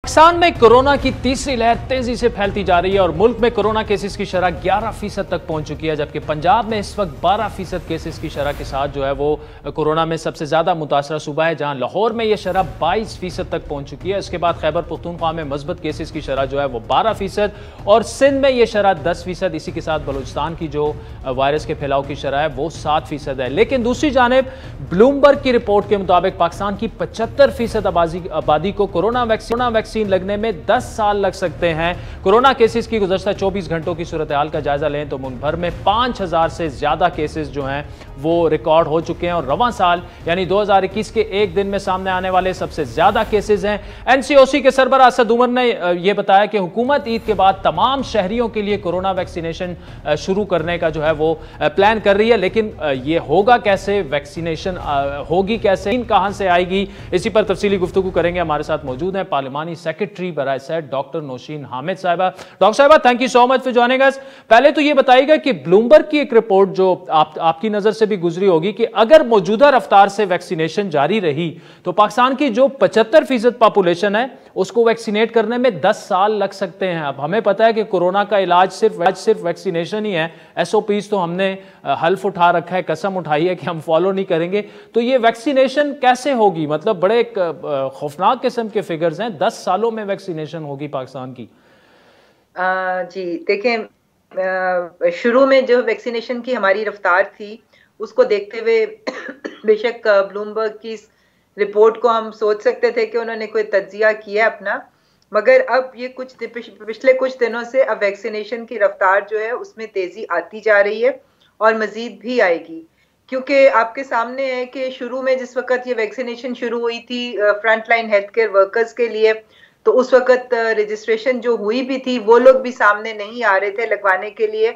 पाकिस्तान में कोरोना की तीसरी लहर तेजी से फैलती जा रही है और मुल्क में कोरोना केसेस की शरह 11% तक पहुंच चुकी है, जबकि पंजाब में इस वक्त 12% केसेस की शरह के साथ जो है वो कोरोना में सबसे ज्यादा मुतासरा सूबा है, जहां लाहौर में यह शरह 22% तक पहुंच चुकी है। इसके बाद खैबर पख्तूनख्वा में मस्बत केसेस की शरह जो है वो 12% और सिंध में यह शरह 10%। इसी के साथ बलूचिस्तान की जो वायरस के फैलाव की शरह है वो 7% है। लेकिन दूसरी जानिब ब्लूमबर्ग की रिपोर्ट के मुताबिक पाकिस्तान की 75% आबादी को कोरोना वैक्सीन लगने में 10 साल लग सकते हैं। कोरोना केसेस की गुज़श्ता 24 घंटों की सूरत हाल का जायजा लें तो मुल्क भर में 5000 से ज्यादा केसेस जो हैं वो रिकॉर्ड हो चुके हैं और रवां साल यानी 2021 के एक दिन में सामने आने वाले सबसे ज्यादा केसेस हैं। एनसीओसी के सरबराह असद उमर ने यह बताया कि हुकूमत ईद के बाद तमाम शहरियों के लिए कोरोना वैक्सीनेशन शुरू करने का जो है वो प्लान कर रही है, लेकिन यह होगा कैसे, वैक्सीनेशन होगी कैसे, कहां से आएगी, इसी पर तफसीली गुफ्तगू करेंगे। हमारे साथ मौजूद हैं पार्लिमानी सेक्रेटरी बराए सेट डॉक्टर नौशीन हामिद साहिबा। डॉक्टर साहिबा, thank you so much for joining us. पहले तो ये बताइएगा कि ब्लूमबर्ग की एक रिपोर्ट जो आपकी नजर से भी गुजरी होगी कि अगर मौजूदा रफ्तार से वैक्सीनेशन जारी रही तो पाकिस्तान की जो 75% पॉपुलेशन है उसको वैक्सीनेट करने में 10 साल लग सकते हैं। अब हमें पता है कि कोरोना का इलाज सिर्फ वैक्सीनेशन ही है। एसओपीज तो हमने हल्फ उठा रखा है, कसम उठाई है कि हम फॉलो नहीं करेंगे। तो ये वैक्सीनेशन कैसे होगी? मतलब बड़े खौफनाक किस्म के फिगर्स हैं, 10 सालों में वैक्सीनेशन होगी पाकिस्तान की। जी देखें, शुरू में जो वैक्सीनेशन की हमारी रफ्तार थी उसको देखते हुए बेशक ब्लूमबर्ग की रिपोर्ट को हम सोच सकते थे कि उन्होंने कोई तज्जिया किया अपना, मगर अब ये पिछले कुछ दिनों से अब वैक्सीनेशन की रफ्तार जो है उसमें तेजी आती जा रही है और मजीद भी आएगी, क्योंकि आपके सामने है कि शुरू में जिस वक्त ये वैक्सीनेशन शुरू हुई थी फ्रंटलाइन हेल्थ केयर वर्कर्स के लिए, तो उस वक्त रजिस्ट्रेशन जो हुई भी थी वो लोग भी सामने नहीं आ रहे थे लगवाने के लिए,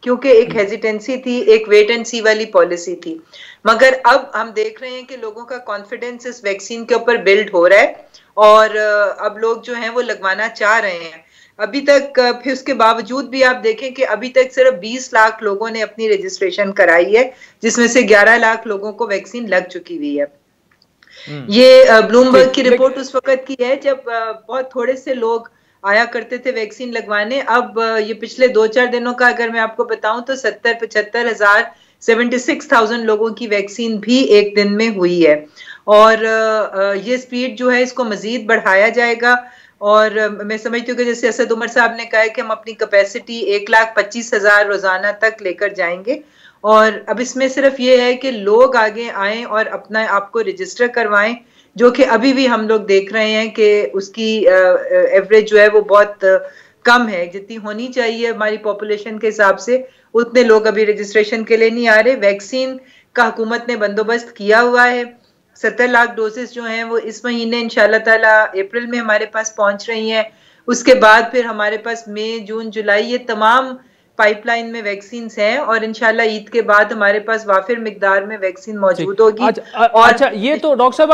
क्योंकि एक हेजिटेंसी थी, एक वेट एंड सी वाली पॉलिसी थी। मगर अब हम देख रहे हैं कि लोगों का कॉन्फिडेंस इस वैक्सीन के ऊपर बिल्ड हो रहा है और अब लोग जो हैं वो लगवाना चाह रहे हैं। अभी तक फिर उसके बावजूद भी आप देखें कि अभी तक सिर्फ 20 लाख लोगों ने अपनी रजिस्ट्रेशन कराई है, जिसमें से 11 लाख लोगों को वैक्सीन लग चुकी हुई है। ये ब्लूमबर्ग की रिपोर्ट उस वक्त की है जब बहुत थोड़े से लोग आया करते थे वैक्सीन लगवाने। अब ये पिछले 2-4 दिनों का अगर मैं आपको बताऊं तो 76,000 लोगों की वैक्सीन भी एक दिन में हुई है और ये स्पीड जो है इसको मजीद बढ़ाया जाएगा। और मैं समझती हूँ कि जैसे असद उमर साहब ने कहा है कि हम अपनी कैपेसिटी 1,25,000 रोजाना तक लेकर जाएंगे और अब इसमें सिर्फ ये है कि लोग आगे आएं और अपना आपको रजिस्टर करवाएं, जो कि अभी भी हम लोग देख रहे हैं कि उसकी एवरेज जो है वो बहुत कम है। जितनी होनी चाहिए हमारी पॉपुलेशन के हिसाब से उतने लोग अभी रजिस्ट्रेशन के लिए नहीं आ रहे। वैक्सीन का हुकूमत ने बंदोबस्त किया हुआ है, 70 लाख डोजेस जो हैं वो इस महीने इंशाल्लाह ताला अप्रैल में हमारे पास पहुंच रही हैं। उसके बाद फिर हमारे पास मई, जून, जुलाई ये तमाम पाइपलाइन में वैक्सीन हैं और इंशाल्लाह ईद के बाद हमारे पास वाफिर मिकदार में वैक्सीन मौजूद होगी। अच्छा, ये तो डॉक्टर साहब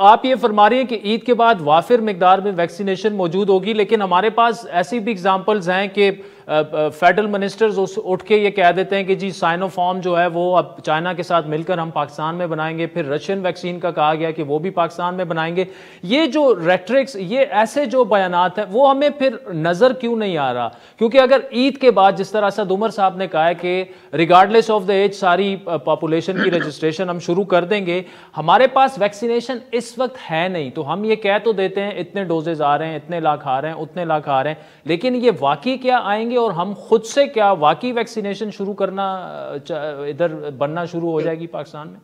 आप ये फरमा रही हैं कि ईद के बाद वाफिर मिकदार में वैक्सीनेशन मौजूद होगी, लेकिन हमारे पास ऐसी भी एग्जांपल्स हैं कि फेडरल मिनिस्टर्स उठ के ये कह देते हैं कि जी साइनोफार्म जो है वो अब चाइना के साथ मिलकर हम पाकिस्तान में बनाएंगे, फिर रशियन वैक्सीन का कहा गया कि वो भी पाकिस्तान में बनाएंगे। ये जो रेट्रिक्स, ये ऐसे जो बयानात हैं वो हमें फिर नजर क्यों नहीं आ रहा? क्योंकि अगर ईद के बाद जिस तरह असद उमर साहब ने कहा है कि रिगार्डलेस ऑफ द एज सारी पॉपुलेशन की रजिस्ट्रेशन हम शुरू कर देंगे, हमारे पास वैक्सीनेशन इस वक्त है नहीं, तो हम ये कह तो देते हैं इतने डोजेज आ रहे हैं, इतने लाख आ रहे हैं, उतने लाख आ रहे हैं, लेकिन ये वाकई क्या आएंगे और हम खुद से क्या वाकई वैक्सीनेशन शुरू करना इधर बनना शुरू हो जाएगी पाकिस्तान में?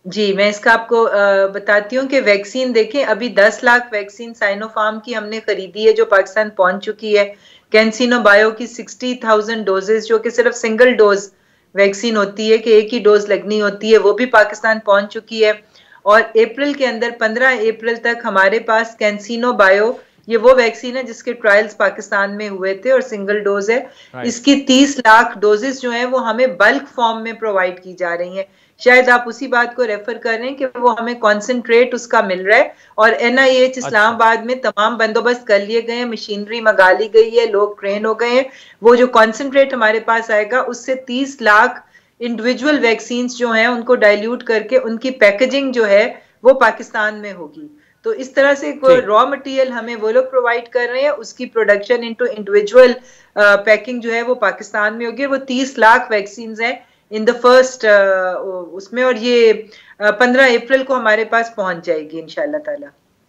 जी मैं इसका आपको बताती हूँ कि वैक्सीन देखें, अभी 10 लाख वैक्सीन साइनोफार्म की हमने खरीदी है जो पाकिस्तान पहुंच चुकी है। कैंसिनो बायो की 60,000 डोजेस जो कि सिर्फ सिंगल डोज वैक्सीन होती है कि एक ही डोज लगनी होती है, वो भी पाकिस्तान पहुंच चुकी है। और अप्रैल के अंदर 15 अप्रैल तक हमारे पास कैंसिनो बायो, ये वो वैक्सीन है जिसके ट्रायल्स पाकिस्तान में हुए थे और सिंगल डोज है। इसकी 30 लाख डोजेस जो हैं वो हमें बल्क फॉर्म में प्रोवाइड की जा रही हैं। शायद आप उसी बात को रेफर कर रहे हैं कि वो हमें कॉन्सेंट्रेट उसका मिल रहा है और NIH इस्लामाबाद में तमाम बंदोबस्त कर लिए गए हैं, मशीनरी मंगा ली गई है, लोग ट्रेन हो गए हैं। वो जो कॉन्सेंट्रेट हमारे पास आएगा उससे 30 लाख इंडिविजुअल वैक्सीन जो हैं उनको डाइल्यूट करके उनकी पैकेजिंग जो है वो पाकिस्तान में होगी। तो इस तरह से रॉ मटेरियल हमें वो लोग प्रोवाइड कर रहे हैं, उसकी प्रोडक्शन इनटू इंडिविजुअल पैकिंग जो है वो पाकिस्तान में होगी। वो 30 लाख वैक्सीन हैं इन द फर्स्ट उसमें, और ये 15 अप्रैल को हमारे पास पहुंच जाएगी इंशाल्लाह ताला।